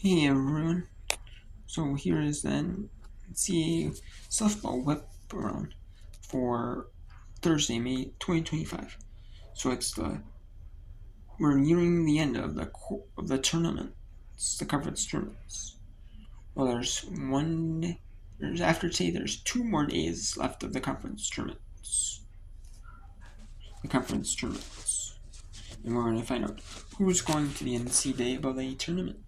Hey everyone, so here is the NCAA softball whip around for Thursday, May 2025. So we're nearing the end of the tournaments, the conference tournaments. Well, after today, there's 2 more days left of the conference tournaments. And we're going to find out who's going to the NCAA tournament.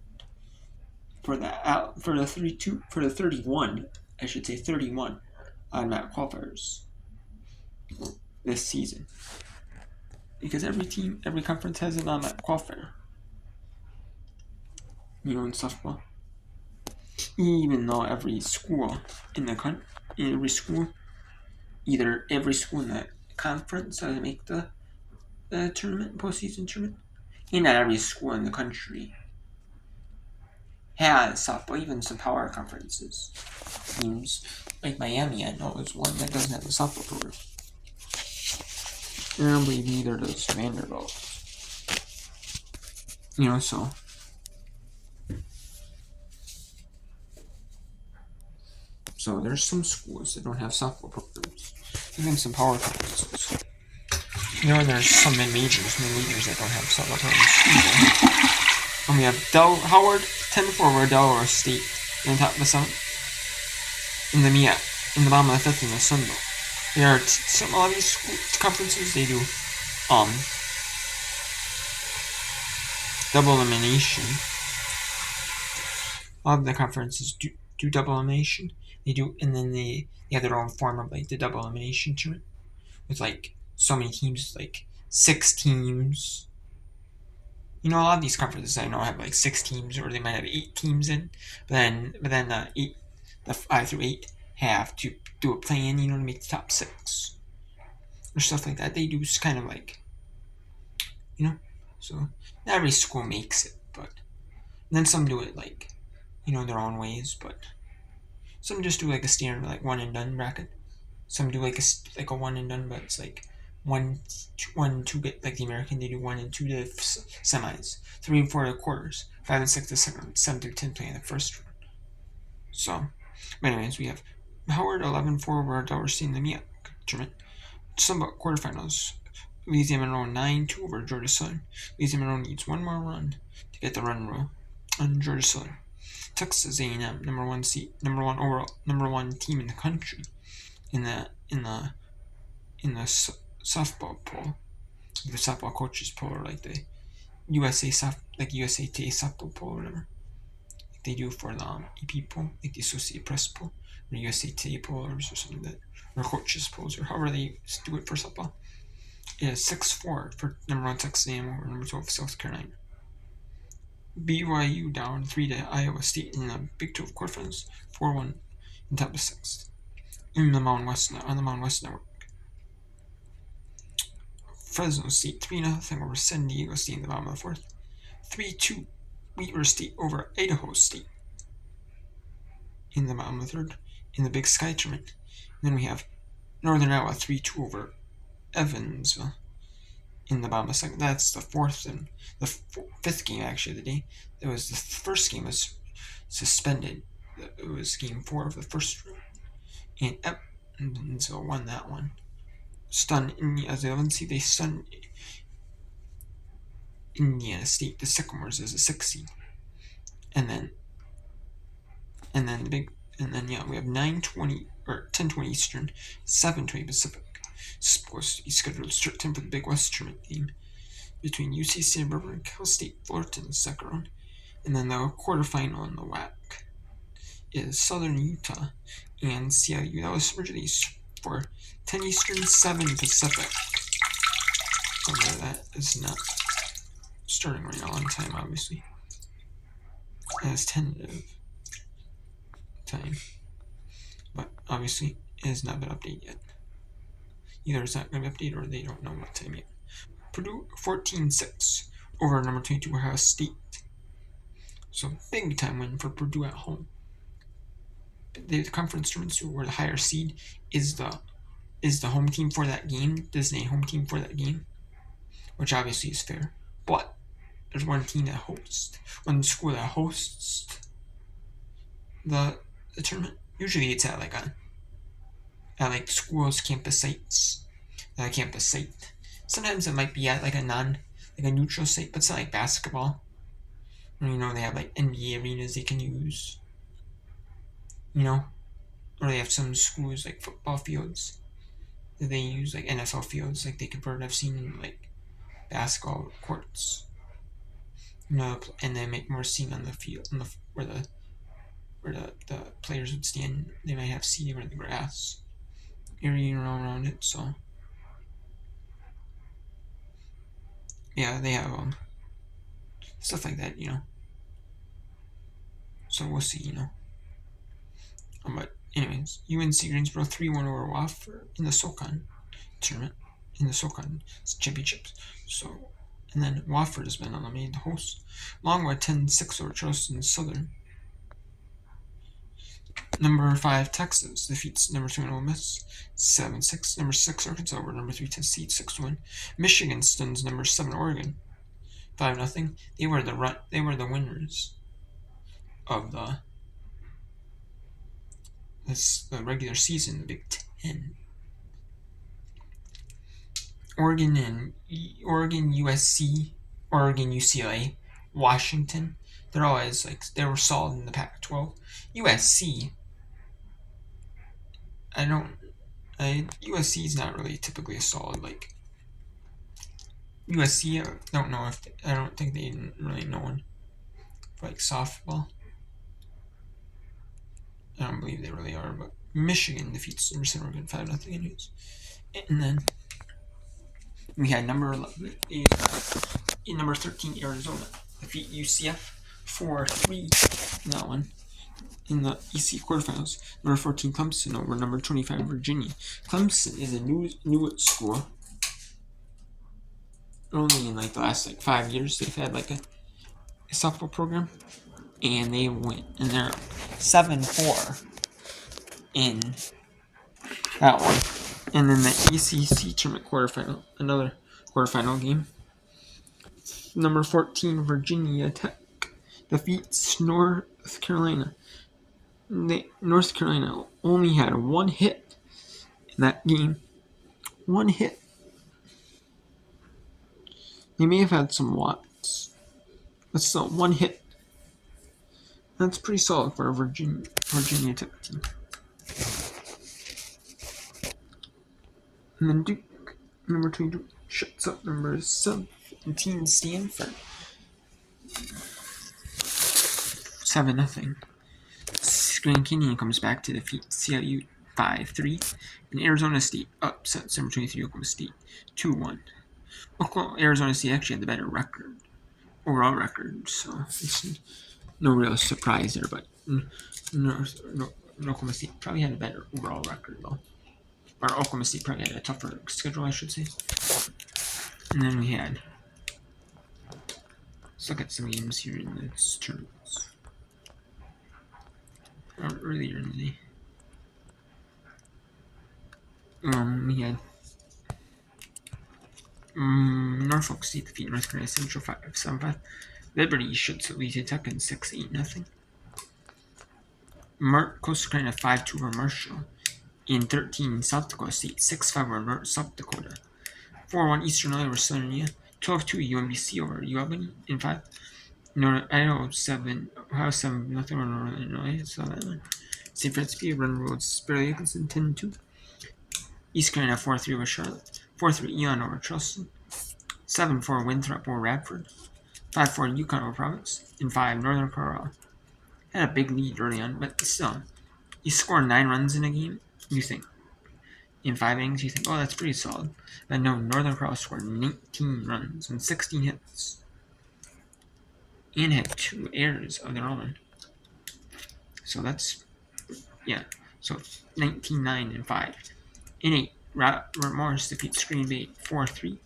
For the 31, I should say 31 automatic qualifiers this season, because every conference has an automatic qualifier. In softball, even though every school in every school in the conference doesn't make the postseason tournament, and not every school in the country has softball. Even some power conferences, teams like Miami, I know, is one that doesn't have a softball program. And I don't believe neither does Vanderbilt. So there's some schools that don't have softball programs. Even some power conferences. And there's some mid-majors that don't have softball programs either. And we have Howard, 10-4 over Delaware State in the top of the 7th. In the bottom of the 5th in the Sun Belt. There are a lot of these conferences, they do double elimination. A lot of the conferences do double elimination. They do, and then they have their own form of the double elimination tournament with so many teams, 6 teams. A lot of these conferences I know have 6 teams, or they might have 8 teams in. But then the 5 through 8 have to do a play-in, to make the top 6 or stuff like that. They do kind of so not every school makes it, but then some do it their own ways, but some just do a standard one and done bracket. Some do a one and done, but it's 1, 2 get the American. They do 1 and 2 to semis, 3 and 4 to quarters, 5 and 6 to second, 7 through 10 playing the first round. So, but anyways, we have Howard 11-4 over Delaware State in the MEAC tournament. Some quarterfinals. Louisiana Monroe 9-2 over Georgia Southern. Louisiana Monroe needs 1 more run to get the run rule on Georgia Southern. Texas A&M, number 1 team in the country in the softball poll, the softball coaches poll, or the USA Today softball poll, or whatever they do for the EP poll, the Associated Press poll, or USA Today poll, or something or coaches polls, or however they do it for softball. It is 6-4 for number 1 Texas A&M over number 12 South Carolina. BYU down 3 to Iowa State in the Big 12 quarterfinals, 4-1 in top of 6th. On the Mountain West Network. Fresno State 3-0 over San Diego State in the bottom of the 4th. 3-2 Weaver State over Idaho State in the bottom of the 3rd in the Big Sky tournament. And then we have Northern Iowa 3-2 over Evansville in the bottom of the 2nd. That's the 4th and the 5th game actually of the day. It was the first game was suspended. It was game 4 of the first round, and Evansville won that one. Stunned Indiana as the 11th seed. They stunned Indiana State, the Sycamores, as a 6th seed. And then we have 9:20 or 10:20 Eastern, 7:20 Pacific. Supposed to be scheduled strict time for the Big West tournament game between UC Santa Barbara and Cal State Fullerton in the second round. And then the quarterfinal in the WAC is Southern Utah and CIU. That was originally for 10 Eastern, 7 Pacific. Although that is not starting right now on time, obviously. As tentative time. But obviously it has not been updated yet. Either it's not going to be updated or they don't know what time yet. Purdue 14-6 over number 22 Ohio State. So big time win for Purdue at home. The conference tournaments where the higher seed is the home team for that game, designated home team for that game, which obviously is fair. But there's one school that hosts the tournament. Usually it's at like schools campus sites, campus site. Sometimes it might be at like a neutral site, but it's not like basketball. They have like NBA arenas they can use. Or they have some schools like football fields that they use like NFL fields, like they convert. I've seen like basketball courts. And they make more seating on the field, where the players would stand. They might have seating in the grass area around it. So yeah, they have stuff like that. So we'll see. But anyways, UNC Greensboro 3-1 over Wofford in the SoCon tournament, in the SoCon championships. So, and then Wofford has been eliminated the host. Longwood 10-6 over Charleston Southern. Number 5 Texas defeats number 2 Ole Miss 7-6. Number 6 Arkansas over number 3 Tennessee 6-1. Michigan stuns number 7 Oregon 5-0. They were the winners of the regular season, the Big Ten. Oregon, USC, Oregon, UCLA, Washington. They're always they were solid in the Pac-12. USC, USC is not really typically a solid USC. I don't think they really known for softball. I don't believe they really are, but Michigan defeats Oregon 5-0 anyways. And then we had number 13 Arizona defeat UCF 4-3 in that one. In the EC quarterfinals, number 14 Clemson over number 25 Virginia. Clemson is a new school. Only in the last 5 years they've had a softball program, and they went and they're 7-4 in that one. And then the ACC tournament quarterfinal, another quarterfinal game. Number 14 Virginia Tech defeats North Carolina. North Carolina only had one hit in that game. One hit. They may have had some walks, but still, one hit. That's pretty solid for a Virginia Tech team. And then Duke, number 2 Duke, shuts up number 17 Stanford 7-0. Grand Canyon comes back to defeat CLU 5-3, and Arizona State upsets number 23 Oklahoma State 2-1. Arizona State actually had the better overall record, so it's no real surprise there. But Oklahoma State probably had a better overall record though, or Oklahoma State probably had a tougher schedule, I should say. And then we had, let's look at some games here in this tournament. Earlier in the day, we had Norfolk State defeat North Carolina Central 5-7-5. Liberty shuts Louisiana Tech 6-8-0. Coastal Carolina 5-2 over Marshall. In 13, South Dakota State 6-5 over South Dakota. 4-1 Eastern Illinois over Southern Illinois. 12-2 UMBC over UAlbany in 5. Idaho 7-0 over Northern Illinois. So that one. St. Francis run roads barely Dickinson 10-2. East Carolina 4-3 over Charlotte. 4-3 Eon over Charleston. 7-4 Winthrop over Radford. 5-4 Yukon over Providence. In 5 Northern Colorado. Had a big lead early on, but still, you score 9 runs in a game. You think in 5 innings, you think, oh, that's pretty solid. But no, Northern Colorado scored 19 runs and 16 hits, and had 2 errors of their own. So that's, so 19-9 and 5. In 8, Robert Morris defeats Green Bay 4-3.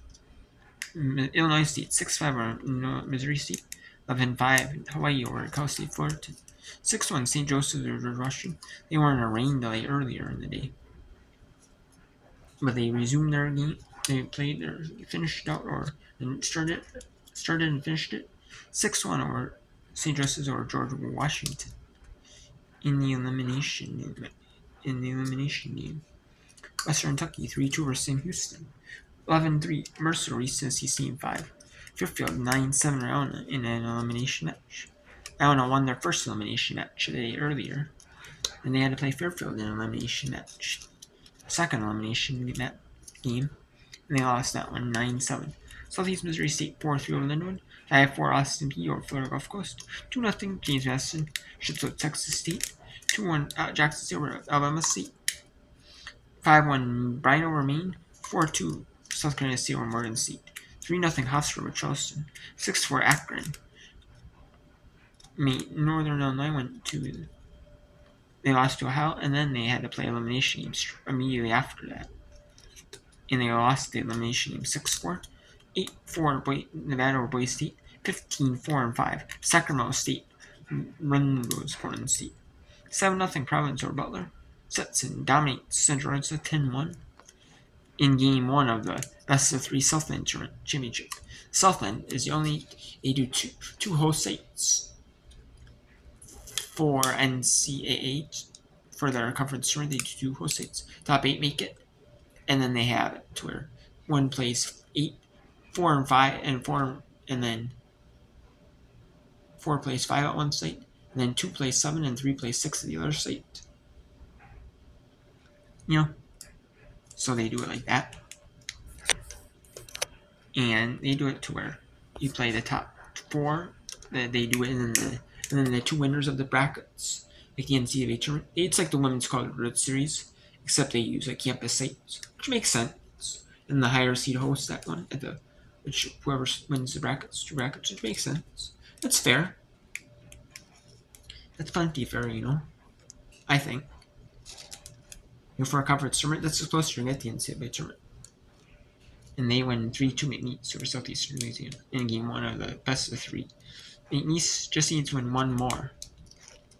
Illinois State 6-5 over Missouri State. 11-5 Hawaii over Cal State Fullerton. 6-1 St. Joseph's over Washington. They were in a rain delay earlier in the day, but they resumed their game. They finished out, or started and finished it 6-1 over St. Joseph's over George Washington in the elimination game. Western Kentucky 3-2 over Sam Houston. 11-3 Mercer reaches Team 5. Fairfield 9-7 Iona in an elimination match. Iona won their first elimination match a day earlier, and they had to play Fairfield in an elimination match. Second elimination game, and they lost that one 9-7. Southeast Missouri State 4-3 over Linwood. I-4 Austin P over Florida Gulf Coast. 2-0 James Madison ships out Texas State. 2-1 Jackson State over Alabama State. 5-1 Bryan over Maine. 4-2 South Carolina State over Morgan State. 3-0 Hofstra over Charleston. 6-4 Akron. Northern Illinois went to. They lost to Ohio, and then they had to play elimination games immediately after that. And they lost the elimination game 6-4. 8-4 Nevada over Boise State. 15-4-5 Sacramento State runs Portland State. 7-0 Providence over Butler. Stetson dominates Central Arkansas 10-1 in Game 1 of the Best of 3 Southland Championship. Southland is the only. They do two host sites for NCAA for their conference tournament. They do 2 host sites. Top 8 make it, and then they have it to where one plays 8, 4 and 5, and 4, and then 4 plays 5 at one site, and then 2 plays 7, and 3 plays 6 at the other site. So they do it like that. And they do it to where you play the top 4. They do it, and then the 2 winners of the brackets, like the NCAA tournament. It's like the women's college World Series, except they use campus sites, which makes sense. And the higher seed hosts that one at which whoever wins the brackets, 2 brackets, which makes sense. That's fair. That's plenty fair, I think. For a conference tournament, that's as close as you're going to get the NCAA tournament. And they win 3-2 McNeese over Southeastern Louisiana in Game 1 of the Best of 3. McNeese just needs to win 1 more,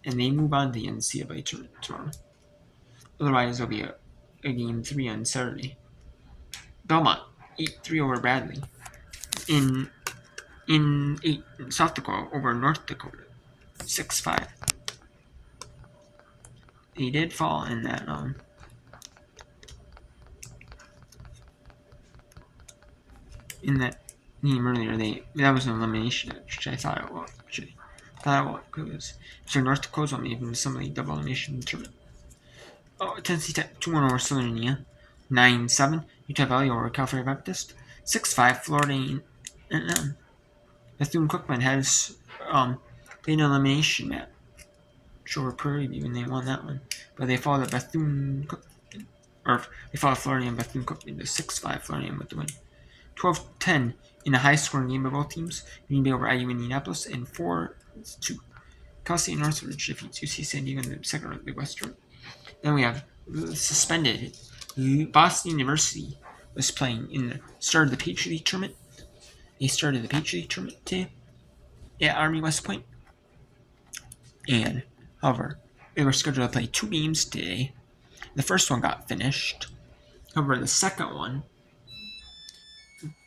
and they move on to the NCAA tournament tomorrow. Otherwise, there'll be a Game 3 on Saturday. Belmont 8-3 over Bradley in South Dakota over North Dakota 6-5. They did fall in that game earlier. That was an elimination match, which I thought it was. So North Dakota's only even some of the double elimination tournament. Tennessee Tech 2-1 over Southern Indiana. 9-7 Utah Valley over California Baptist. 6-5 Florida A&M. Bethune-Cookman has played an elimination match over Prairie View, and they won that one. But they followed Bethune-Cookman, or they followed Florida and Bethune-Cookman to 6-5 Florida with the win. 12-10 in a high-scoring game by both teams. Green Bay over IU Indianapolis, and 4-2 Cal State Northridge defeats UC San Diego in the second round of the Big West tournament. Then we have suspended Boston University was playing in the start of the Patriot League tournament. They started the Patriot League tournament today at Army West Point. And, however, they were scheduled to play 2 games today. The first one got finished. However, the second one,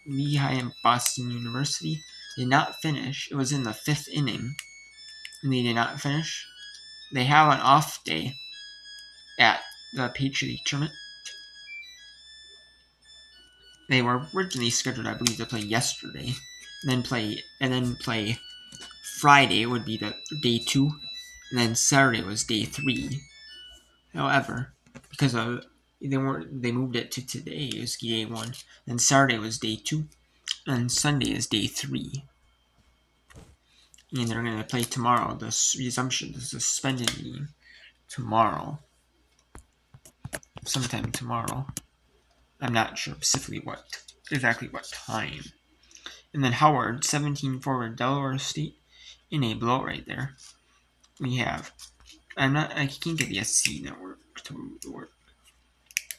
Lehigh and Boston University, did not finish. It was in the 5th inning, and they did not finish. They have an off day at the Patriot League tournament. They were originally scheduled, I believe, to play yesterday, and then play Friday. It would be the day 2, and then Saturday was day 3. However, because they moved it to today, it was day 1, and Saturday was day 2, and Sunday is day 3. And they're going to play tomorrow, the resumption, the suspended game, tomorrow. Sometime tomorrow. I'm not sure specifically exactly what time. And then Howard, 17-4 over Delaware State, in a blowout right there. We have, I can't get the SC network to work.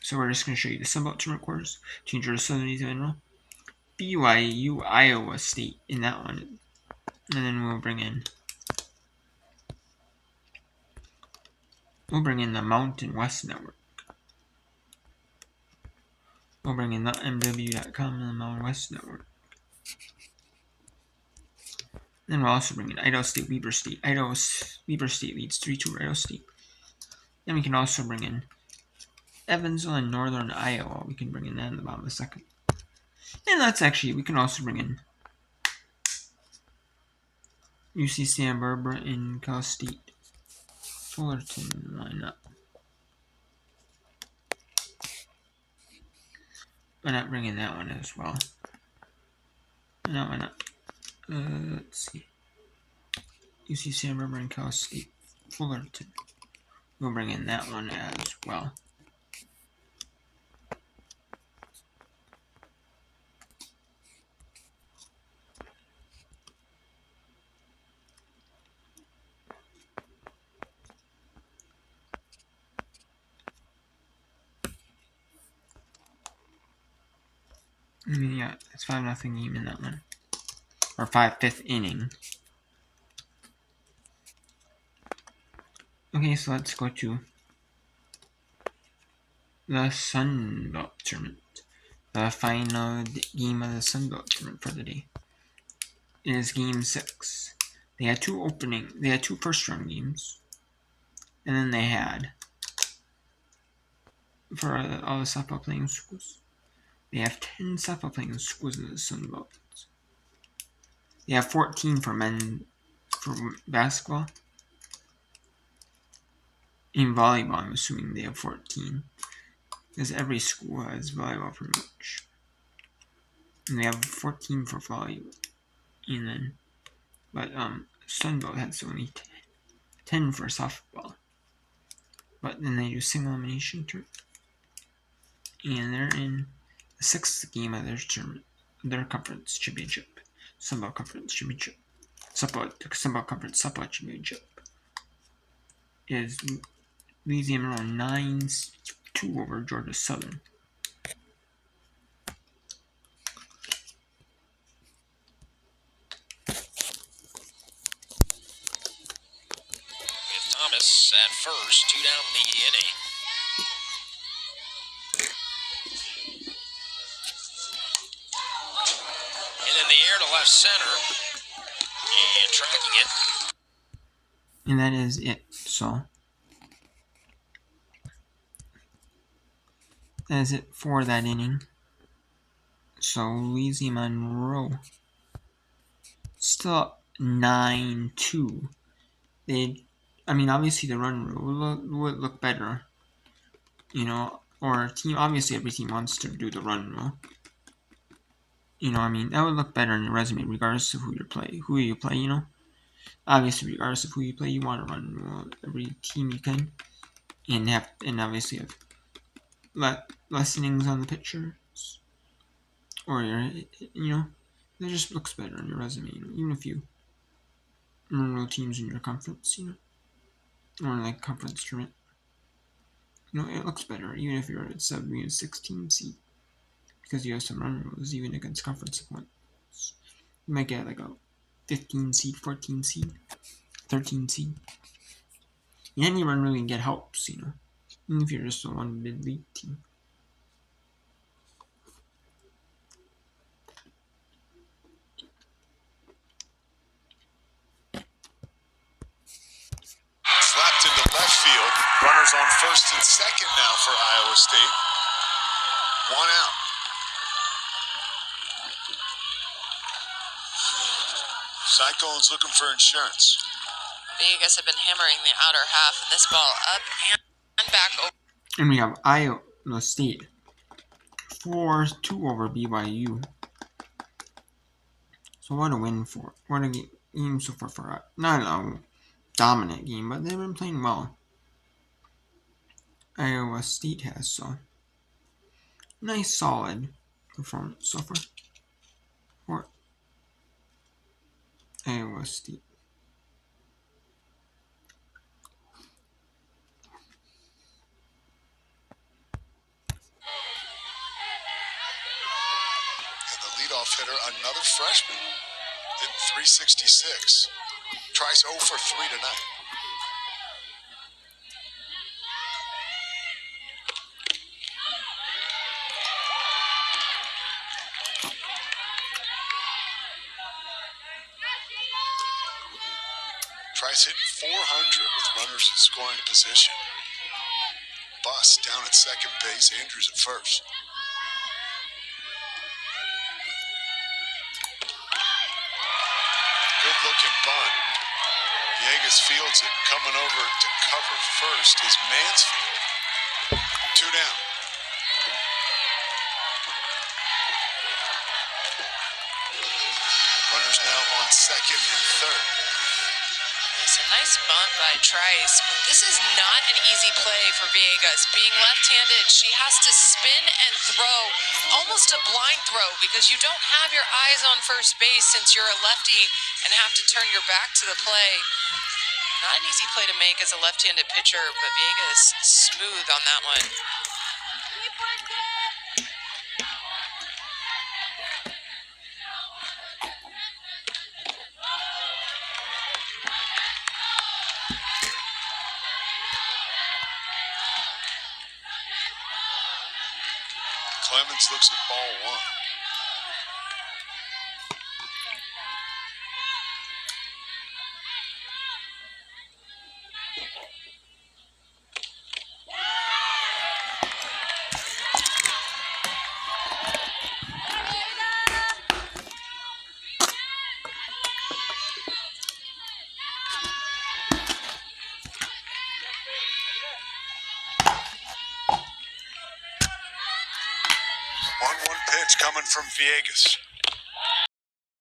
So we're just going to show you the Sunbelt tournament quarters between Georgia Southern and Mineral. BYU, Iowa State in that one. And then we'll bring in the Mountain West network. We'll bring in the MW.com and the Mountain West network. Then we'll also bring in Idaho State, Weber State. Weber State leads 3-2 Idaho State. Then we can also bring in Evansville and Northern Iowa. We can bring in that in the bottom of the second. And we can also bring in UC Santa Barbara and Cal State Fullerton. Why not? Why not bring in that one as well? No, why not? Let's see. UC Santa Barbara and Cal State Fullerton. We'll bring in that one as well. Yeah, it's 5-0 game in that one. Or 5/5 inning. Okay, so let's go to the Sun Belt Tournament. The final game of the Sun Belt Tournament for the day. It is Game 6. They had two first round games. And then they had, for all the softball playing schools, they have 10 softball playing schools in the Sun Belt. They have 14 for men for basketball. In volleyball, I'm assuming they have 14. Because every school has volleyball pretty much. And they have 14 for volleyball. And then, but Sunbelt has only 10 for softball. But then they do single elimination tournament. And they're in the 6th game of their tournament, their conference championship. Sunbelt Conference Championship. Sunbelt Conference Softball Championship. Is Louisiana Monroe 9-2 over Georgia Southern. With Thomas at first, 2 down in the inning. And in the air to left center. And tracking it. And that is it. So that is it for that inning. So Louisiana Monroe still up 9-2. Obviously the run rule would look better, or obviously every team wants to do the run rule. That would look better in your resume regardless of who you play, Obviously, regardless of who you play, you want to run rule every team you can, and obviously have less innings on the pitchers, or it just looks better on your resume, even if you run rule teams in your conference, or like conference tournament. It looks better even if you're at 16 seed, because you have some run rules even against conference opponents. You might get like a 15 seed, 14 seed, 13 seed. And any run rule you can get helps, even if you're just a one mid-league team. Slapped into left field. Runners on first and second now for Iowa State. 1 out. Cyclones looking for insurance. Vegas have been hammering the outer half, and this ball up and back over. And we have Iowa State 4-2 over BYU. So what a win what a game so far for not a dominant game, but they've been playing well. Iowa State has, so nice solid performance so far for Iowa State. And the leadoff hitter, another freshman, hit 366. Tries 0 for 3 tonight. Trice hitting 400 with runners in scoring position. Bus down at second base. Andrews at first. Good looking bunt. Villegas fields it. Coming over to cover first is Mansfield. 2 down. Runners now on second and third. It's a nice bunt by Trice, but this is not an easy play for Villegas. Being left-handed, she has to spin and throw, almost a blind throw, because you don't have your eyes on first base since you're a lefty and have to turn your back to the play. Not an easy play to make as a left-handed pitcher, but Villegas smooth on that one. Clemens looks at ball one. One pitch coming from Villegas.